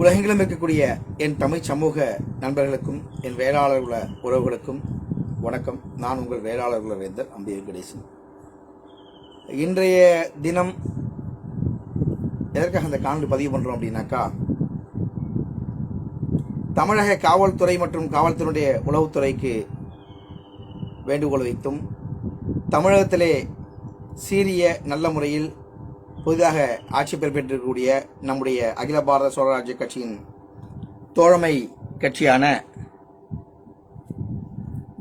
உலகெங்கிலும் இருக்கக்கூடிய என் தமிழ் சமூக நண்பர்களுக்கும் என் வேளாளர் உறவுகளுக்கும் வணக்கம். நான் உங்கள் வேளாளர் வேந்தர் அம்பி வெங்கடேசன். இன்றைய தினம் எதற்காக அந்த காணொலி பதிவு பண்ணுறோம் அப்படின்னாக்கா, தமிழக காவல்துறை மற்றும் காவல்துறையுடைய உளவுத்துறைக்கு வேண்டுகோள் வைத்தும், தமிழகத்திலே சீரிய நல்ல முறையில் புதிதாக ஆட்சி பொறுப்பேற்றிருக்கக்கூடிய நம்முடைய அகில பாரத சுயராஜ்ய கட்சியின் தோழமை கட்சியான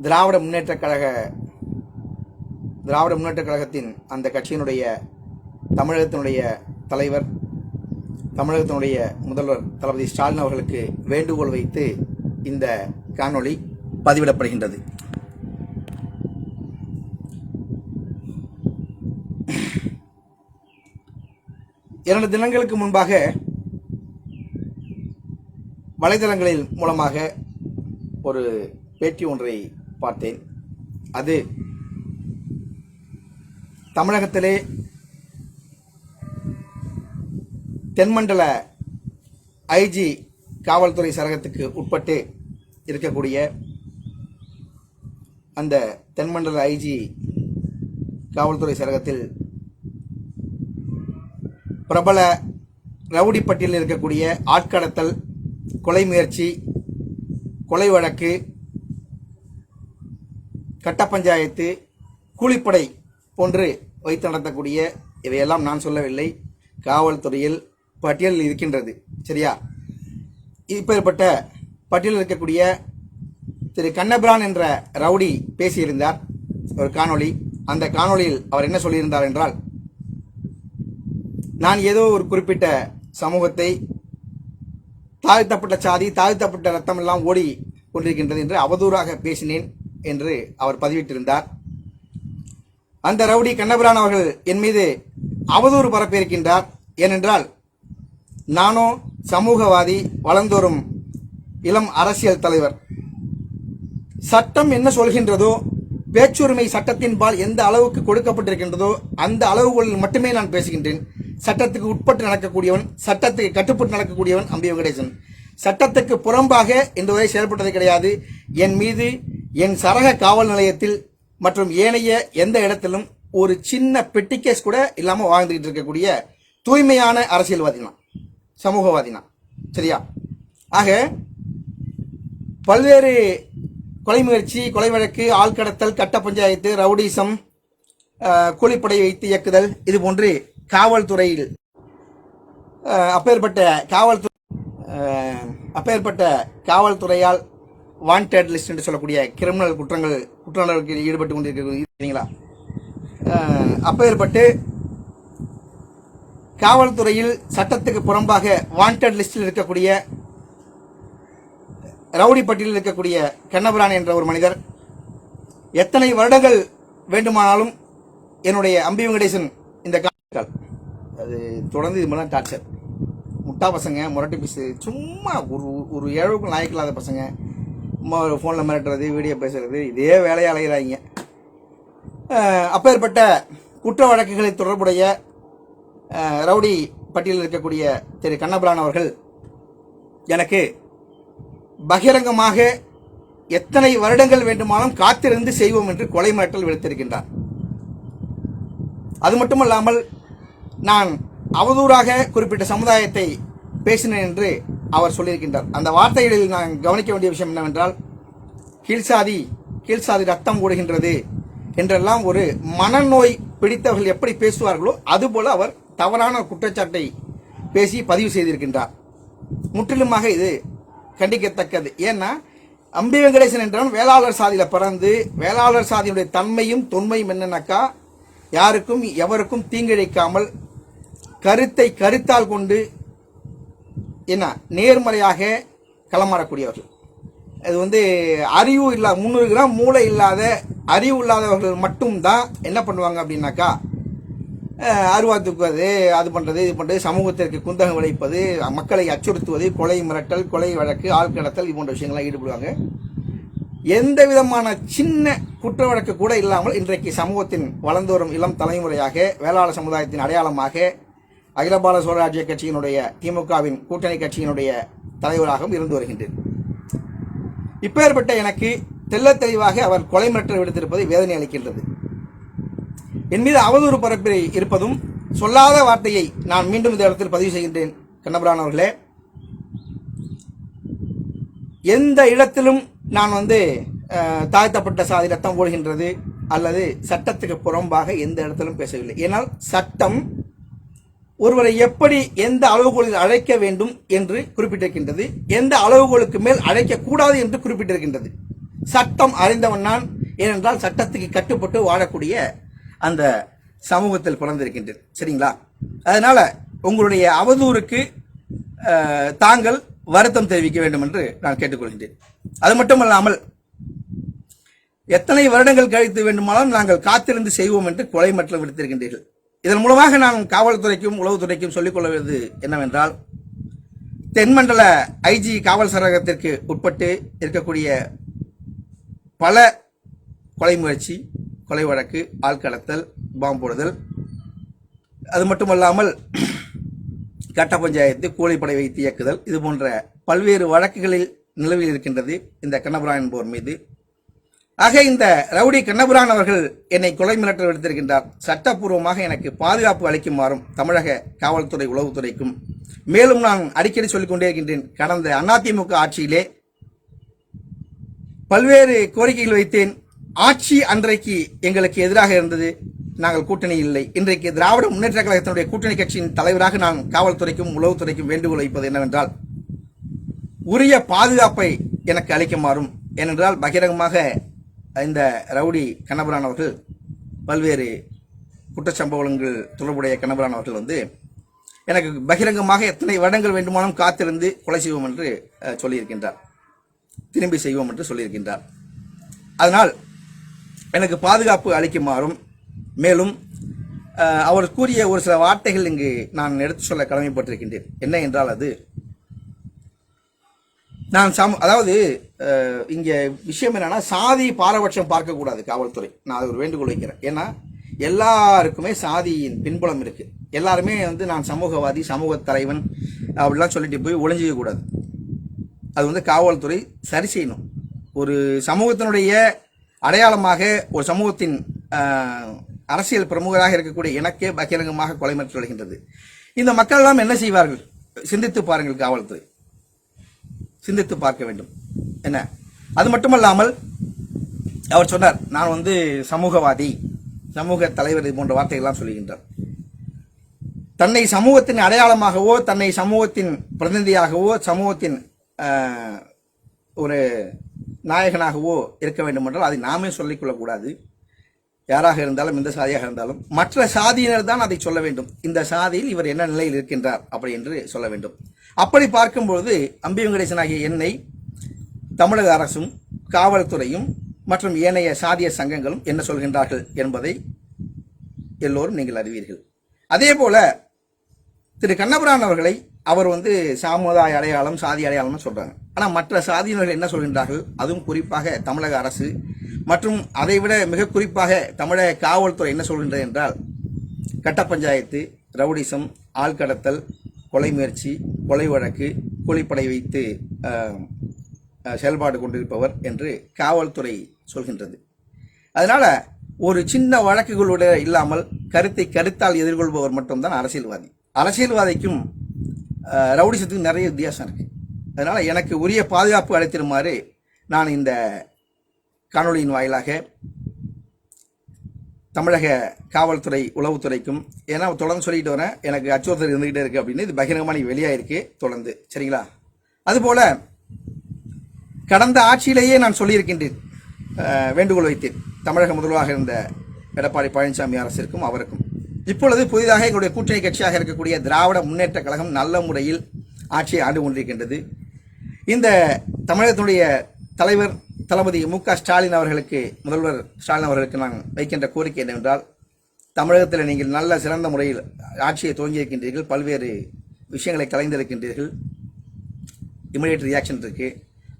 திராவிட முன்னேற்றக் கழகத்தின் அந்த கட்சியினுடைய தமிழகத்தினுடைய தலைவர், தமிழகத்தினுடைய முதல்வர் தளபதி ஸ்டாலின் அவர்களுக்கு வேண்டுகோள் வைத்து இந்த காணொளி பதிவிடப்படுகின்றது. இரண்டு தினங்களுக்கு முன்பாக வலைதளங்களில் மூலமாக ஒரு பேட்டி ஒன்றை பார்த்தேன். அது தமிழகத்திலே தென்மண்டல ஐஜி காவல்துறை சரகத்துக்கு உட்பட்டு இருக்கக்கூடிய அந்த தென்மண்டல ஐஜி காவல்துறை சரகத்தில் பிரபல ரவுடி பட்டியலில் இருக்கக்கூடிய ஆட்கடத்தல், கொலை முயற்சி, கொலை வழக்கு, கட்ட பஞ்சாயத்து, கூலிப்படை போன்று வைத்து நடத்தக்கூடிய இவையெல்லாம் நான் சொல்லவில்லை, காவல்துறையில் பட்டியலில் இருக்கின்றது. சரியா? இப்பேற்பட்ட பட்டியலில் இருக்கக்கூடிய திரு கண்ணபிரான் என்ற ரவுடி பேசியிருந்தார் ஒரு காணொளி. அந்த காணொளியில் அவர் என்ன சொல்லியிருந்தார் என்றால், நான் ஏதோ ஒரு குறிப்பிட்ட சமூகத்தை, தாழ்த்தப்பட்ட சாதி, தாழ்த்தப்பட்ட ரத்தம் எல்லாம் ஓடி கொண்டிருக்கின்றது என்று அவதூறாக பேசினேன் என்று அவர் பதிவிட்டிருந்தார். அந்த ரவுடி கண்ணபிரான் அவர்கள் என் மீது அவதூறு பரப்பியிருக்கின்றார். ஏனென்றால் நானோ சமூகவாதி, வளர்ந்தோறும் இளம் அரசியல் தலைவர். சட்டம் என்ன சொல்கின்றதோ, பேச்சுரிமை சட்டத்தின்பால் எந்த அளவுக்கு கொடுக்கப்பட்டிருக்கின்றதோ அந்த அளவுகளில் மட்டுமே நான் பேசுகின்றேன். சட்டத்துக்கு உட்பட்டு நடக்கக்கூடியவன், சட்டத்துக்கு கட்டுப்பட்டு நடக்கக்கூடியவன் அம்பி வெங்கடேசன். சட்டத்துக்கு புறம்பாக இந்த வரை செயல்பட்டது கிடையாது. என் மீது என் சரக காவல் நிலையத்தில் மற்றும் ஏனைய எந்த இடத்திலும் ஒரு சின்ன பெட்டி கேஸ் கூட இல்லாமல் வாழ்ந்துகிட்டு இருக்கக்கூடிய தூய்மையான அரசியல்வாதினா, சமூகவாதினா. சரியா? ஆக பல்வேறு கொலை முயற்சி, கொலை வழக்கு, ஆள்கடத்தல், கட்ட பஞ்சாயத்து, ரவுடிசம், கூலிப்படை வைத்து இயக்குதல், இது போன்று காவல்துறையில் அப்பேற்பட்ட காவல்துறையால் வாண்டட் லிஸ்ட் என்று சொல்லக்கூடிய கிரிமினல் குற்றங்களுக்கு ஈடுபட்டு கொண்டிருக்கிறீங்களா? அப்பேற்பட்டு காவல்துறையில் சட்டத்துக்கு புறம்பாக வாண்டட் லிஸ்டில் இருக்கக்கூடிய ரவுடி பட்டியலில் இருக்கக்கூடிய கண்ணபிரான் என்ற ஒரு மனிதர் எத்தனை வருடங்கள் வேண்டுமானாலும் என்னுடைய அம்பி வெங்கடேசன் இந்த அது தொடர்ந்து இது மாதிரிலாம் டார்ச்சர். முட்டா பசங்க, முரட்டு பீஸு, சும்மா ஒரு ஏழுக்கும் லாய்க்கில்லாத பசங்க ஃபோனில் மிரட்டுறது, வீடியோ பேசுறது, இதே வேலையை அலைகிறாங்க. அப்பேற்பட்ட குற்ற வழக்குகளில் தொடர்புடைய ரவுடி பட்டியலில் இருக்கக்கூடிய திரு கண்ணபிரான் அவர்கள் எனக்கு பகிரங்கமாக எத்தனை வருடங்கள் வேண்டுமானாலும் காத்திருந்து செய்வோம் என்று கொலை மிரட்டல் விடுத்திருக்கின்றார். அது மட்டுமல்லாமல் நான் அவதூறாக குறிப்பிட்ட சமுதாயத்தை பேசினேன் என்று அவர் சொல்லியிருக்கின்றார். அந்த வார்த்தைகளில் நான் கவனிக்க வேண்டிய விஷயம் என்னவென்றால், கீழ்சாதி ரத்தம் ஓடுகின்றது என்றெல்லாம் ஒரு மனநோய் பிடித்தவர்கள் எப்படி பேசுவார்களோ அதுபோல அவர் தவறான குற்றச்சாட்டை பேசி பதிவு செய்திருக்கின்றார். முற்றிலுமாக இது கண்டிக்கத்தக்கது. ஏன்னா அம்பி வெங்கடேசன் என்றவன் வேளாளர் சாதியில் பிறந்து, வேளாளர் சாதியுடைய தன்மையும் தொன்மையும் என்னன்னாக்கா, யாருக்கும் எவருக்கும் தீங்கிழைக்காமல் கருத்தை கருத்தால் கொண்டு நேர்மறையாக களமாடக்கூடியவர்கள். அது அறிவு இல்லாத 300 கிராம் மூளை இல்லாத அறிவு இல்லாதவர்கள் மட்டும்தான் என்ன பண்ணுவாங்க அப்படின்னாக்கா, அருவா தூக்குவது, அது பண்ணுறது, இது பண்ணுறது, சமூகத்திற்கு குந்தகம் விளைப்பது, மக்களை அச்சுறுத்துவது, கொலை மிரட்டல், கொலை வழக்கு, ஆள்கடத்தல், இது போன்ற விஷயங்கள்லாம் ஈடுபடுவாங்க. எந்த விதமான சின்ன குற்ற வழக்கு கூட இல்லாமல் இன்றைக்கு சமூகத்தின் வளர்ந்து வரும் இளம் தலைமுறையாக, வேளாளர் சமுதாயத்தின் அடையாளமாக அகில பாரத சுயராஜ்ய கட்சியினுடைய திமுகவின் கூட்டணி கட்சியினுடைய தலைவராகவும் இருந்து வருகின்றேன். இப்பேற்பட்ட எனக்கு தெள்ளத் தெளிவாக அவர் கொலை மிரட்டல் விடுத்திருப்பது வேதனை அளிக்கின்றது. என் மீது அவதூறு பரப்பி இருப்பதும் சொல்லாத வார்த்தையை நான் மீண்டும் இந்த இடத்தில் பதிவு செய்கின்றேன். கண்ணபிரான் அவர்களே, எந்த இடத்திலும் நான் தாழ்த்தப்பட்ட சாதி ரத்தம் ஓடுகின்றது அல்லது சட்டத்துக்கு புறம்பாக எந்த இடத்திலும் பேசவில்லை. ஏனால் சட்டம் ஒருவரை எப்படி எந்த அளவுகோலில் அழைக்க வேண்டும் என்று குறிப்பிட்டிருக்கின்றது, எந்த அளவுகோலுக்கு மேல் அழைக்கக்கூடாது என்று குறிப்பிட்டிருக்கின்றது. சட்டம் அறிந்தவன் நான். ஏனென்றால் சட்டத்துக்கு கட்டுப்பட்டு வாழக்கூடிய அந்த சமூகத்தில் பிறந்திருக்கின்றேன். சரிங்களா? அதனால உங்களுடைய அவதூறுக்கு தாங்கள் வருத்தம் தெரிவிக்க வேண்டும் என்று நான் கேட்டுக்கொள்கின்றேன். அது மட்டுமல்லாமல் எத்தனை வருடங்கள் கழித்து வேண்டுமானாலும் நாங்கள் காத்திருந்து செய்வோம் என்று கொலை மிரட்டல் விடுத்திருக்கின்றீர்கள். இதன் மூலமாக நான் காவல்துறைக்கும் உளவுத்துறைக்கும் சொல்லிக் கொள்வது என்னவென்றால், தென்மண்டல ஐஜி காவல் சரகத்திற்கு உட்பட்டு இருக்கக்கூடிய பல கொலை முயற்சி, கொலை வழக்கு, ஆள்கடத்தல், பாம்பு போடுதல், அது மட்டுமல்லாமல் கட்ட பஞ்சாயத்து, கூலிப்படை வைத்து இயக்குதல், இது போன்ற பல்வேறு வழக்குகளில் நிலவில் இருக்கின்றது இந்த கண்ணபிரான் என்பவர் மீது. ஆக இந்த ரவுடி கண்ணபிரான் அவர்கள் என்னை கொலை மிரட்டல் விடுத்திருக்கின்றார். சட்டப்பூர்வமாக எனக்கு பாதுகாப்பு அளிக்குமாறும் தமிழக காவல்துறை உளவுத்துறைக்கும் மேலும் நான் அடிக்கடி சொல்லிக் கொண்டே இருக்கின்றேன். கடந்த அதிமுக ஆட்சியிலே பல்வேறு கோரிக்கைகள் வைத்தேன். ஆட்சி அன்றைக்கு எங்களுக்கு எதிராக இருந்தது, நாங்கள் கூட்டணி இல்லை. இன்றைக்கு திராவிட முன்னேற்ற கழகத்தினுடைய கூட்டணி கட்சியின் தலைவராக நான் காவல்துறைக்கும் உளவுத்துறைக்கும் வேண்டுகோள் வைப்பது என்னவென்றால், உரிய பாதுகாப்பை எனக்கு அளிக்குமாறும். ஏனென்றால் பகிரங்கமாக இந்த ரவுடி கண்ணபிரான் அவர்கள் பல்வேறு குற்றச்சம்பவங்கள் தொடர்புடைய கண்ணபிரான் அவர்கள் எனக்கு பகிரங்கமாக எத்தனை வருடங்கள் வேண்டுமானும் காத்திருந்து கொலை செய்வோம் என்று சொல்லியிருக்கின்றார், திரும்பி செய்வோம் என்று சொல்லியிருக்கின்றார். அதனால் எனக்கு பாதுகாப்பு அளிக்குமாறும், மேலும் அவர் கூறிய ஒரு சில வார்த்தைகள் இங்கு நான் எடுத்து சொல்ல கடமைப்பட்டிருக்கின்றேன். என்ன என்றால், அது நான் அதாவது இங்கே விஷயம் என்னன்னா, சாதி பாரபட்சம் பார்க்கக்கூடாது காவல்துறை. நான் அது ஒரு வேண்டுகோள் வைக்கிறேன். ஏன்னா எல்லாருக்குமே சாதியின் பின்புலம் இருக்கு. எல்லாருமே நான் சமூகவாதி, சமூக தலைவன் அப்படிலாம் சொல்லிட்டு போய் ஒளிஞ்சிக்க கூடாது. அது காவல்துறை சரி செய்யணும். ஒரு சமூகத்தினுடைய அடையாளமாக, ஒரு சமூகத்தின் அரசியல் பிரமுகராக இருக்கக்கூடிய எனக்கே பகிரங்கமாக கொலை மிரட்டல் வருகின்றது. இந்த மக்கள் எல்லாம் என்ன செய்வார்கள்? சிந்தித்து பாருங்கள். காவல்துறை சிந்தித்து பார்க்க வேண்டும். என்ன, அது மட்டுமல்லாமல் அவர் சொன்னார், நான் சமூகவாதி, சமூக தலைவர், இது போன்ற வார்த்தைகள்லாம் சொல்லுகின்றார். தன்னை சமூகத்தின் அடையாளமாகவோ, தன்னை சமூகத்தின் பிரதிநிதியாகவோ, சமூகத்தின் ஒரு நாயகனாகவோ இருக்க வேண்டும் என்றால் அதை நாமே சொல்லிக்கொள்ளக்கூடாது. யாராக இருந்தாலும், எந்த சாதியாக இருந்தாலும் மற்ற சாதியினர் தான் அதை சொல்ல வேண்டும். இந்த சாதியில் இவர் என்ன நிலையில் இருக்கின்றார் அப்படி என்று சொல்ல வேண்டும். அப்படி பார்க்கும்பொழுது அம்பி வெங்கடேசனாகிய என்னை தமிழக அரசும் காவல்துறையும் மற்றும் ஏனைய சாதிய சங்கங்களும் என்ன சொல்கின்றார்கள் என்பதை எல்லோரும் நீங்கள் அறிவீர்கள். அதே போல திரு கண்ணபிரான் அவர்களை அவர் சமுதாய அடையாளம், சாதி அடையாளம்னு சொல்றாங்க. ஆனால் மற்ற சாதியினர்கள் என்ன சொல்கின்றார்கள்? அதுவும் குறிப்பாக தமிழக அரசு மற்றும் அதைவிட மிக குறிப்பாக தமிழக காவல்துறை என்ன சொல்கின்றது என்றால், கட்ட பஞ்சாயத்து, ரவுடிசம், ஆள்கடத்தல், கொலை முயற்சி, கொலை வழக்கு, கூலிப்படை வைத்து செயல்பாடு கொண்டிருப்பவர் என்று காவல்துறை சொல்கின்றது. அதனால ஒரு சின்ன வழக்குகளோடு இல்லாமல் கருத்தை கருத்தால் எதிர்கொள்பவர் மட்டும்தான் அரசியல்வாதி. அரசியல்வாதிக்கும் ரவுடிசத்துக்கும் நிறைய வித்தியாசம் இருக்கு. அதனால எனக்கு உரிய பாதுகாப்பு அளித்திருமாறு நான் இந்த காணொலியின் வாயிலாக தமிழக காவல்துறை உளவுத்துறைக்கும், ஏன்னா தொடர்ந்து சொல்லிட்டு வரேன், எனக்கு அச்சுறுத்தல் இருந்துகிட்டே இருக்கு அப்படின்னு, இது பகிரங்கமாக வெளியாயிருக்கு தொடர்ந்து. சரிங்களா? அதுபோல கடந்த ஆட்சியிலேயே நான் சொல்லியிருக்கின்றேன், வேண்டுகோள் வைத்தேன் தமிழக முதல்வராக இருந்த எடப்பாடி பழனிசாமி அரசிற்கும் அவருக்கும். இப்பொழுது புதிதாக எங்களுடைய கூட்டணி கட்சியாக இருக்கக்கூடிய திராவிட முன்னேற்ற கழகம் நல்ல முறையில் ஆட்சியை ஆண்டு கொண்டிருக்கின்றது. இந்த தமிழகத்தினுடைய தலைவர் தளபதி மு.க. ஸ்டாலின் அவர்களுக்கு, முதல்வர் ஸ்டாலின் அவர்களுக்கு நான் வைக்கின்ற கோரிக்கை என்னவென்றால், தமிழகத்தில் நீங்கள் நல்ல சிறந்த முறையில் ஆட்சியை துவங்கியிருக்கின்றீர்கள், பல்வேறு விஷயங்களை கலைந்திருக்கின்றீர்கள், இமிடியேட் ரியாக்ஷன் இருக்கு.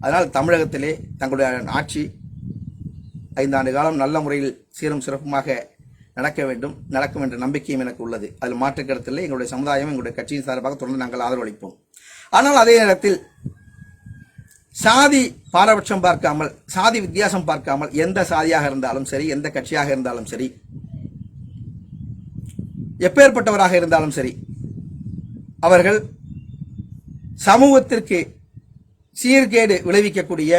அதனால் தமிழகத்திலே தங்களுடைய ஆட்சி 5 ஆண்டு காலம் நல்ல முறையில் சீரும் சிறப்புமாக நடக்க வேண்டும், நடக்கும் என்ற நம்பிக்கையும் எனக்கு உள்ளது. அதில் மாற்று கருத்தில் எங்களுடைய சமுதாயம், எங்களுடைய கட்சியின் சார்பாக தொடர்ந்து நாங்கள் ஆதரவளிப்போம். ஆனால் அதே நேரத்தில் சாதி பாரபட்சம் பார்க்காமல், சாதி வித்தியாசம் பார்க்காமல், எந்த சாதியாக இருந்தாலும் சரி, எந்த கட்சியாக இருந்தாலும் சரி, எப்பேற்பட்டவராக இருந்தாலும் சரி, அவர்கள் சமூகத்திற்கு சீர்கேடு விளைவிக்கக்கூடிய,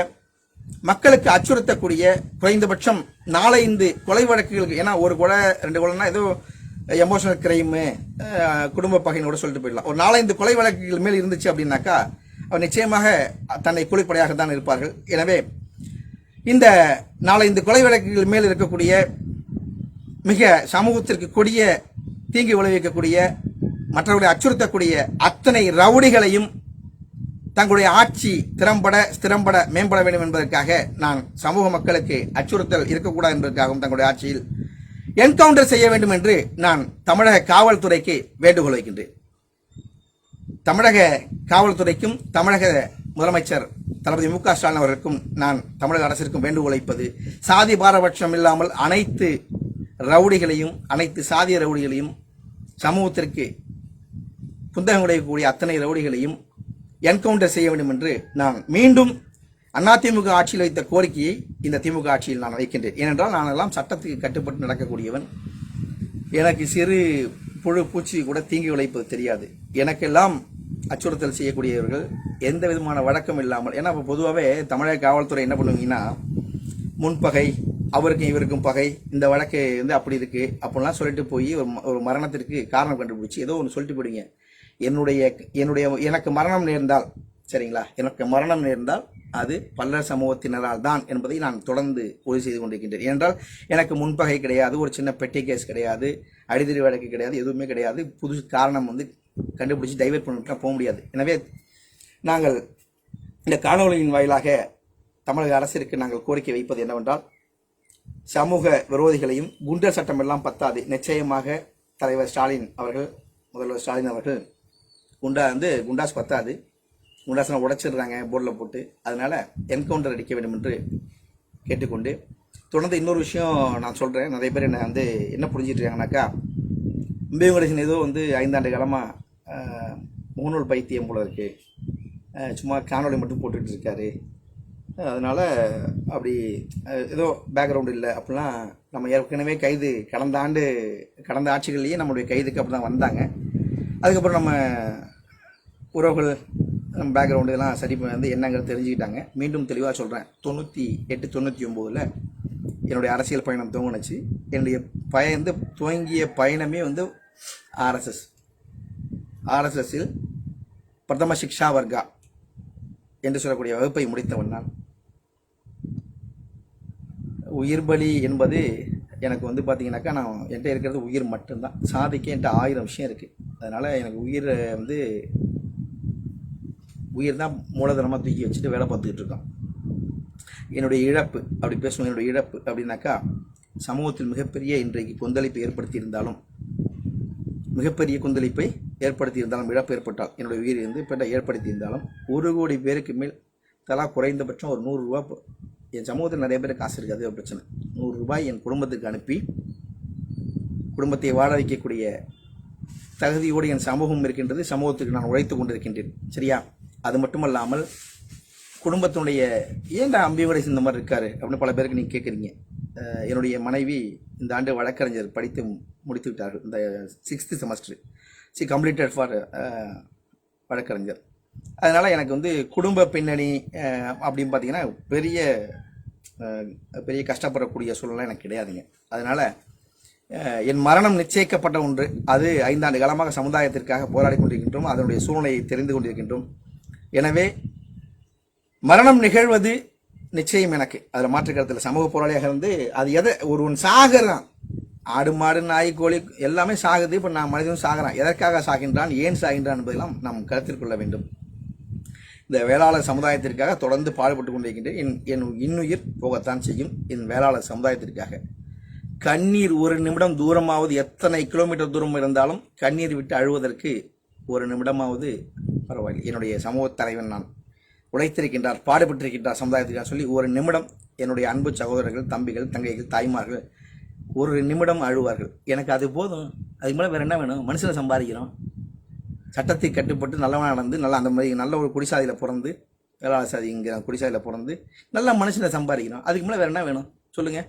மக்களுக்கு அச்சுறுத்தக்கூடிய, குறைந்தபட்சம் 4-5 கொலை வழக்குகளுக்கு, ஏன்னா ஒரு கொலை 2 கொலைன்னா ஏதோ எமோஷனல் கிரைமு, குடும்ப பகைன்னு கூட சொல்லிட்டு போயிடலாம். ஒரு 4-5 கொலை வழக்குகள் மேல் இருந்துச்சு அப்படின்னாக்கா அவர் நிச்சயமாக தன்னை கூலிப்படையாக தான் இருப்பார்கள். எனவே இந்த 4-5 கொலை வழக்குகள் மேல் இருக்கக்கூடிய, மிக சமூகத்திற்கு கொடிய தீங்கு விளைவிக்கக்கூடிய, மற்றவர்களை அச்சுறுத்தக்கூடிய அத்தனை ரவுடிகளையும் தங்களுடைய ஆட்சி ஸ்திரம்பட மேம்பட வேண்டும் என்பதற்காக, நான் சமூக மக்களுக்கு அச்சுறுத்தல் இருக்கக்கூடாது என்பதற்காகவும் தங்களுடைய ஆட்சியில் என்கவுண்டர் செய்ய வேண்டும் என்று நான் தமிழக காவல்துறைக்கு வேண்டுகோள் வைக்கின்றேன். தமிழக காவல்துறைக்கும் தமிழக முதலமைச்சர் தளபதி மு.க. ஸ்டாலின் அவர்களுக்கும் நான் தமிழக அரசிற்கும் வேண்டுகோள் வைப்பது, சாதி பாரபட்சம் இல்லாமல் அனைத்து ரவுடிகளையும், அனைத்து சாதிய ரவுடிகளையும், சமூகத்திற்கு புத்தகம் உடையக்கூடிய அத்தனை ரவுடிகளையும் என்கவுண்டர் செய்ய வேண்டும் என்று நான் மீண்டும் அதிமுக ஆட்சியில் வைத்த கோரிக்கையை இந்த திமுக ஆட்சியில் நான் வைக்கின்றேன். ஏனென்றால் நான் எல்லாம் சட்டத்துக்கு கட்டுப்பட்டு நடக்கக்கூடியவன். எனக்கு சிறு புழு பூச்சி கூட தீங்கி விளைப்பது தெரியாது. எனக்கெல்லாம் அச்சுறுத்தல் செய்யக்கூடியவர்கள் எந்த விதமான வழக்கம் இல்லாமல், ஏன்னா இப்போ பொதுவாகவே தமிழக காவல்துறை என்ன பண்ணுவீங்கன்னா, முன்பகை, அவருக்கும் இவருக்கும் பகை, இந்த வழக்கு அப்படி இருக்கு அப்படிலாம் சொல்லிட்டு போய் ஒரு மரணத்திற்கு காரணம் கண்டுபிடிச்சி ஏதோ ஒன்று சொல்லிட்டு போடுங்க. எனக்கு மரணம் நேர்ந்தால், சரிங்களா, எனக்கு மரணம் நேர்ந்தால் அது பல்லர் சமூகத்தினரால் தான் என்பதை நான் தொடர்ந்து உறுதி செய்து கொண்டிருக்கின்றேன். ஏனென்றால் எனக்கு முன்பகை கிடையாது, ஒரு சின்ன பெட்டி கேஸ் கிடையாது, அடிதடி வழக்கு கிடையாது, எதுவுமே கிடையாது. புது காரணம் கண்டுபிடிச்சி டைவர்ட் பண்ணிட்டு போக முடியாது. எனவே நாங்கள் இந்த காணொலியின் வாயிலாக தமிழக அரசிற்கு நாங்கள் கோரிக்கை வைப்பது என்னவென்றால், சமூக விரோதிகளையும், குண்டர் சட்டம் எல்லாம் பத்தாது, நிச்சயமாக தலைவர் ஸ்டாலின் அவர்கள், முதல்வர் ஸ்டாலின் அவர்கள் குண்டாஸ் பத்தாது, குண்டாசனை உடைச்சிடுறாங்க போர்டில் போட்டு, அதனால் என்கவுண்டர் அடிக்க வேண்டும் என்று கேட்டுக்கொண்டு, தொடர்ந்து இன்னொரு விஷயம் நான் சொல்கிறேன். நிறைய பேர் என்ன புரிஞ்சிட்டு இருக்காங்கனாக்கா, இம்பியும் கணேசன் ஏதோ 5 ஆண்டு காலமாக முகநூல் பைத்தியம் போல இருக்குது, சும்மா காணொலி மட்டும் போட்டுட்டு இருக்காரு, அதனால் அப்படி ஏதோ பேக்ரவுண்டு இல்லை அப்படிலாம். நம்ம ஏற்கனவே கைது கடந்த ஆட்சிகள்லேயே நம்மளுடைய கைதுக்கு அப்படி தான் வந்தாங்க. அதுக்கப்புறம் நம்ம உறவுகள், நம்ம பேக்ரவுண்டு எல்லாம் சரி என்னங்கிறது தெரிஞ்சுக்கிட்டாங்க. மீண்டும் தெளிவாக சொல்கிறேன், 98, 99 என்னுடைய அரசியல் பயணம் துவங்கினுச்சு. என்னுடைய துவங்கிய பயணமே ஆர்எஸ்எஸ்ஸில் பிரதம சிக்ஷா வர்க்கா என்று சொல்லக்கூடிய வகுப்பை முடித்தவன் நான். உயிர் பலி என்பது எனக்கு பார்த்தீங்கன்னாக்கா, நான் என்கிட்ட இருக்கிறது உயிர் மட்டும்தான். சாதிக்க என்கிட்ட 1000 விஷயம் இருக்குது. அதனால் எனக்கு உயிர் தான் மூலதனமாக தூக்கி வச்சுட்டு வேலை பார்த்துக்கிட்டு இருக்கோம். என்னுடைய இழப்பு அப்படி பேசணும். என்னுடைய இழப்பு அப்படின்னாக்கா, சமூகத்தில் மிகப்பெரிய இன்றைக்கு கொந்தளிப்பை ஏற்படுத்தியிருந்தாலும், இழப்பு ஏற்பட்டால், என்னுடைய உயிர் ஏற்படுத்தியிருந்தாலும், 1 கோடி பேருக்கு மேல் தலா குறைந்தபட்சம் ஒரு 100 ரூபா, என் சமூகத்தில் நிறைய பேர் காசு இருக்குது, அது பிரச்சனை, 100 ரூபாய் என் குடும்பத்துக்கு அனுப்பி குடும்பத்தை வாழ வைக்கக்கூடிய தகுதியோடு என் சமூகம் இருக்கின்றது. சமூகத்துக்கு நான் உழைத்து கொண்டிருக்கின்றேன். சரியா? அது மட்டுமல்லாமல் குடும்பத்தினுடைய, ஏன்டா அம்பியோட இந்த மாதிரி இருக்காரு அப்படின்னு பல பேருக்கு நீங்கள் கேட்குறீங்க. என்னுடைய மனைவி இந்த ஆண்டு வழக்கறிஞர் படித்து முடித்து விட்டார்கள். இந்த 6th செமஸ்டர் கம்ப்ளீட்டட் ஃபார் வழக்கறிஞர். அதனால் எனக்கு குடும்ப பின்னணி அப்படின்னு பார்த்தீங்கன்னா பெரிய கஷ்டப்படக்கூடிய சூழ்நிலை எனக்கு கிடையாதுங்க. அதனால் என் மரணம் நிச்சயிக்கப்பட்ட ஒன்று. அது 5 ஆண்டு காலமாக சமுதாயத்திற்காக போராடி கொண்டிருக்கின்றோம். அதனுடைய சூழ்நிலையை தெரிந்து கொண்டிருக்கின்றோம். எனவே மரணம் நிகழ்வது நிச்சயம். எனக்கு அதில் மாற்று கருத்தில் சமூக போராளியாக அது ஒருவன் சாகிறான், ஆடு மாடு நாய் கோழி எல்லாமே சாகுது. இப்போ நான் மனிதனும் சாகிறான். எதற்காக சாகின்றான், ஏன் சாகின்றான் என்பதெல்லாம் நாம் கருத்தில் கொள்ள வேண்டும். இந்த வேளாளர் சமுதாயத்திற்காக தொடர்ந்து பாடுபட்டு கொண்டிருக்கின்றேன். என் இன்னுயிர் போகத்தான் செய்யும் என் வேளாளர் சமுதாயத்திற்காக. கண்ணீர் 1 நிமிடம் தூரமாவது, எத்தனை கிலோமீட்டர் தூரம் இருந்தாலும் கண்ணீர் விட்டு அழுவதற்கு 1 நிமிடமாவது பரவாயில்லை. என்னுடைய சமூக தலைவன் நான் உழைத்திருக்கின்றார், பாடுபட்டிருக்கின்றார் சமுதாயத்துக்காக சொல்லி 1 நிமிடம் என்னுடைய அன்பு சகோதரர்கள், தம்பிகள், தங்கைகள், தாய்மார்கள் ஒரு நிமிடம் அழுவார்கள். எனக்கு அது போதும், அதுக்கு மேலே வேறு என்ன வேணும்? மனுஷனை சம்பாதிக்கிறோம், சட்டத்தை கட்டுப்பட்டு நல்லவனாக நடந்து நல்லா அந்த மாதிரி நல்ல ஒரு குடிசாதியில் பிறந்து வேளாள சாதிங்கிற குடிசாதியில் பிறந்து நல்லா மனுஷனை சம்பாதிக்கிறோம். அதுக்கு மேலே வேறு என்ன வேணும் சொல்லுங்கள்?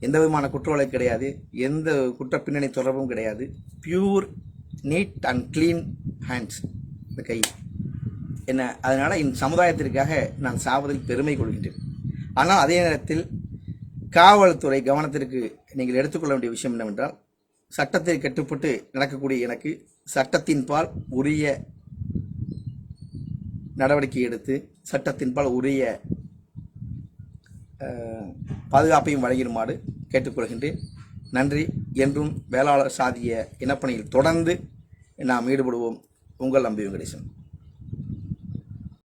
எந்த விதமான குற்ற வழக்கு கிடையாது, எந்த குற்ற பின்னணி தொடர்பும் கிடையாது. Pure neat and clean hands இந்த கை என்ன. அதனால் இந்த சமுதாயத்திற்காக நான் சாவதில் பெருமை கொள்கின்றேன். ஆனால் அதே நேரத்தில் காவல்துறை கவனத்திற்கு நீங்கள் எடுத்துக்கொள்ள வேண்டிய விஷயம் என்னவென்றால், சட்டத்தை கட்டுப்பட்டு நடக்கக்கூடிய எனக்கு சட்டத்தின் பால் உரிய நடவடிக்கை எடுத்து சட்டத்தின் பால் உரிய பாதுகாப்பையும் வழங்கிடுமாறு கேட்டுக்கொள்கின்றேன். நன்றி. என்றும் வேளாளர் சாதிய இனப்பணியில் தொடர்ந்து நாம் ஈடுபடுவோம். உங்கள் நம்பி வெங்கடேசன்.